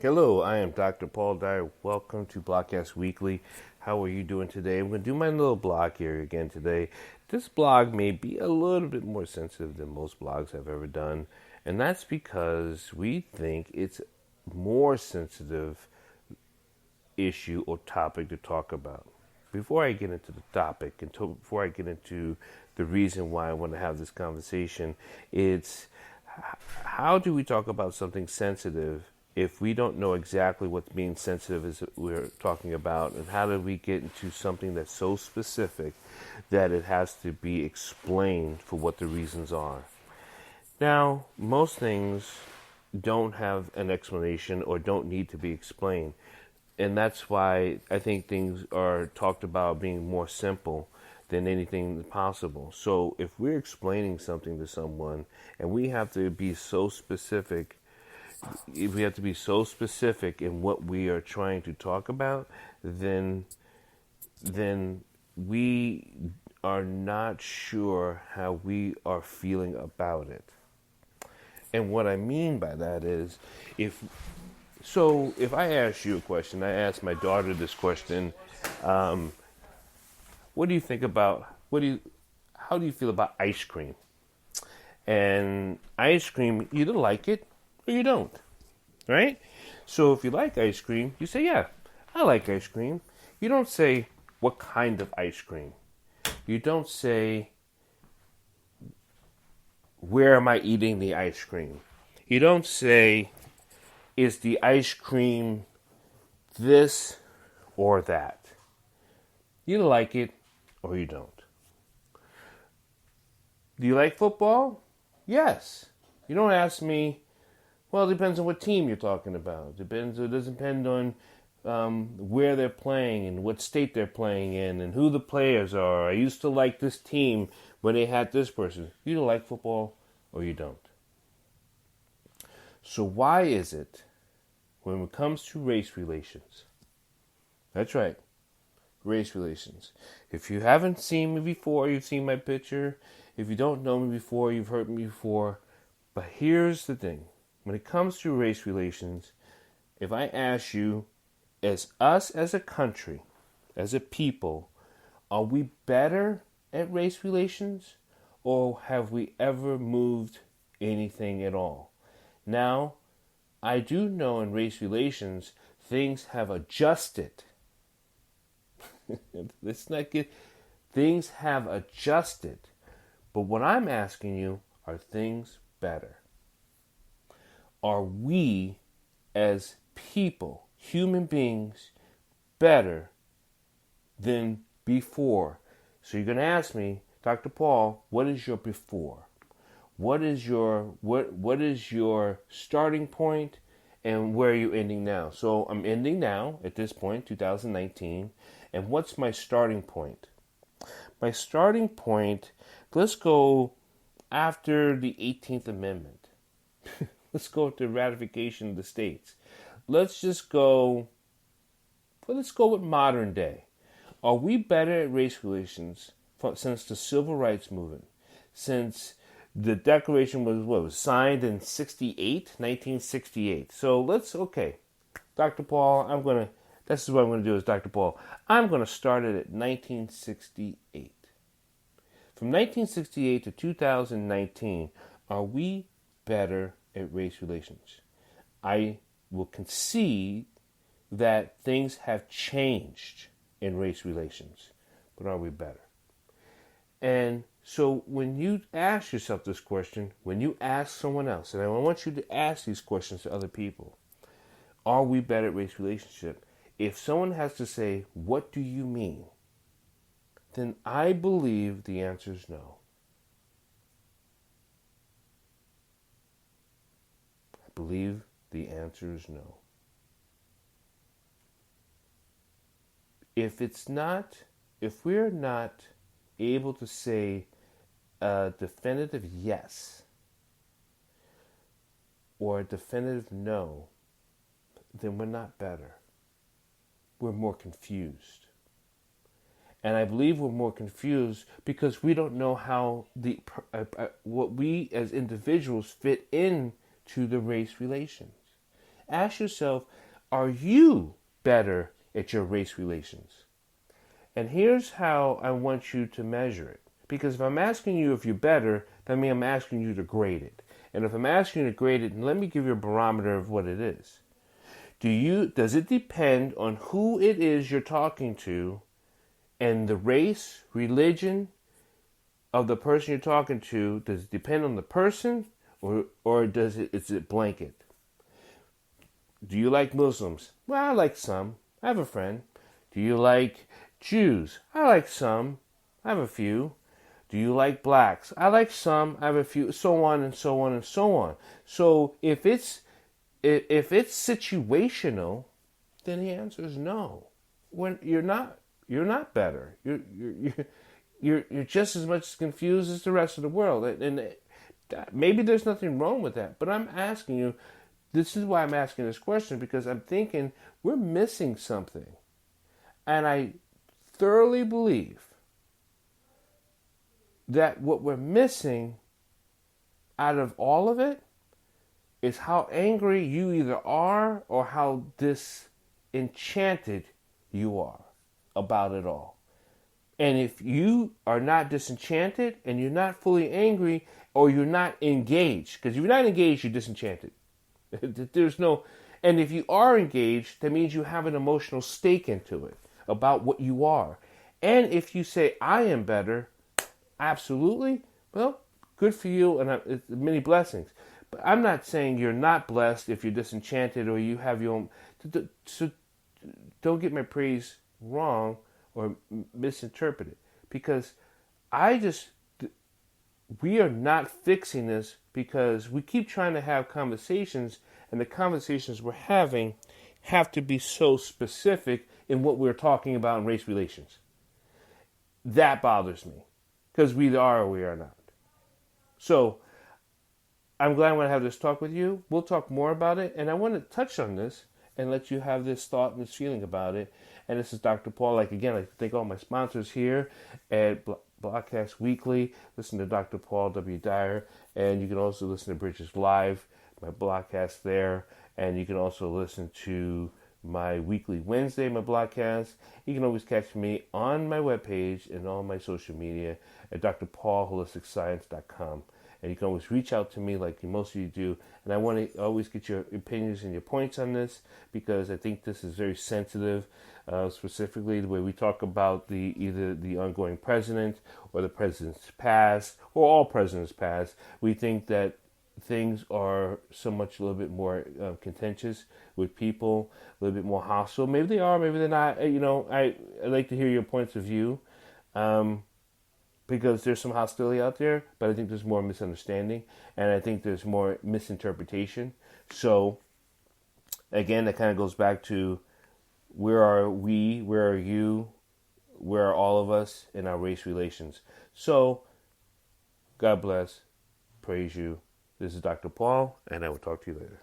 Hello, I am Dr. Paul Dyer. Welcome to Blogcast Weekly. How are you doing today? I'm going to do my little blog here again today. This blog may be a little bit more sensitive than most blogs I've ever done, and that's because we think it's more sensitive issue or topic to talk about. Before I get into the topic and before I get into the reason why I want to have this conversation, it's how do we talk about something sensitive if we don't know exactly what's being sensitive is we're talking about, and how do we get into something that's so specific that it has to be explained for what the reasons are? Now, most things don't have an explanation or don't need to be explained. And that's why I think things are talked about being more simple than anything possible. So if we're explaining something to someone and we have to be so specific, if we have to be so specific in what we are trying to talk about, then we are not sure how we are feeling about it. And what I mean by that is, if I ask you a question, I asked my daughter this question, what do you think about, how do you feel about ice cream? And ice cream, you either like it or you don't, right? So if you like ice cream, you say, yeah, I like ice cream. You don't say, what kind of ice cream? You don't say, where am I eating the ice cream? You don't say, is the ice cream this or that? You like it or you don't. Do you like football? Yes. You don't ask me, well, it depends on what team you're talking about. It doesn't depend on where they're playing and what state they're playing in and who the players are. I used to like this team when they had this person. You don't like football or you don't. So why is it when it comes to race relations? That's right, race relations. If you haven't seen me before, you've seen my picture. If you don't know me before, you've heard me before. But here's the thing. When it comes to race relations, if I ask you, as us as a country, as a people, are we better at race relations, or have we ever moved anything at all? Now, I do know in race relations, things have adjusted. Let's not get, things have adjusted. But what I'm asking you, are things better? Are we as people, human beings, better than before? So you're going to ask me, Dr. Paul, what is your before? What is your starting point, and where are you ending now? So I'm ending now at this point, 2019, and what's my starting point? My starting point, let's go after the 18th Amendment. Let's go to ratification of the states. Let's go with modern day. Are we better at race relations since the Civil Rights Movement? Since the Declaration was signed in 1968. So Dr. Paul, this is what I'm going to do as Dr. Paul. I'm going to start it at 1968. From 1968 to 2019, are we better at race relations? I will concede that things have changed in race relations, but are we better? And so when you ask yourself this question, when you ask someone else, and I want you to ask these questions to other people, are we better at race relationship? If someone has to say, what do you mean? Then I believe the answer is no. I believe the answer is no. If we're not able to say a definitive yes or a definitive no, then we're not better. We're more confused. And I believe we're more confused because we don't know how what we as individuals fit into the race relations. Ask yourself, are you better at your race relations? And here's how I want you to measure it. Because if I'm asking you if you're better, that means I'm asking you to grade it. And if I'm asking you to grade it, let me give you a barometer of what it is. Does it depend on who it is you're talking to and the race, religion of the person you're talking to? Does it depend on the person or is it blanket? Do you like Muslims? Well, I like some. I have a friend. Do you like Jews? I like some. I have a few. Do you like blacks? I like some. I have a few. So on and so on and so on. So if it's situational, then the answer is no. When you're not better. You're just as much confused as the rest of the world. And maybe there's nothing wrong with that. But I'm asking you. This is why I'm asking this question, because I'm thinking we're missing something. And I thoroughly believe that what we're missing out of all of it is how angry you either are or how disenchanted you are about it all. And if you are not disenchanted and you're not fully angry or you're not engaged, because if you're not engaged, you're disenchanted. There's no, and if you are engaged, that means you have an emotional stake into it about what you are. And if you say, I am better, absolutely, well, good for you, and it's many blessings. But I'm not saying you're not blessed if you're disenchanted or you have your own. So don't get my praise wrong or misinterpret it. Because we are not fixing this because we keep trying to have conversations, and the conversations we're having have to be so specific in what we're talking about in race relations. That bothers me, because we are or we are not. So I'm glad I'm going to have this talk with you. We'll talk more about it, and I want to touch on this and let you have this thought and this feeling about it. And this is Dr. Paul. I'd like to thank all my sponsors here at Broadcast Weekly. Listen to Dr. Paul W Dyer, and you can also listen to Bridges Live, my broadcast there, and you can also listen to my weekly Wednesday, my broadcast. You can always catch me on my webpage and all my social media at drpaulholisticscience.com. And you can always reach out to me like most of you do. And I want to always get your opinions and your points on this, because I think this is very sensitive, specifically the way we talk about either the ongoing president or the president's past or all presidents past. We think that things are so much a little bit more contentious with people, a little bit more hostile. Maybe they are, maybe they're not. I like to hear your points of view. Because there's some hostility out there, but I think there's more misunderstanding, and I think there's more misinterpretation. So, again, that kind of goes back to where are we, where are you, where are all of us in our race relations. So, God bless, praise you. This is Dr. Paul, and I will talk to you later.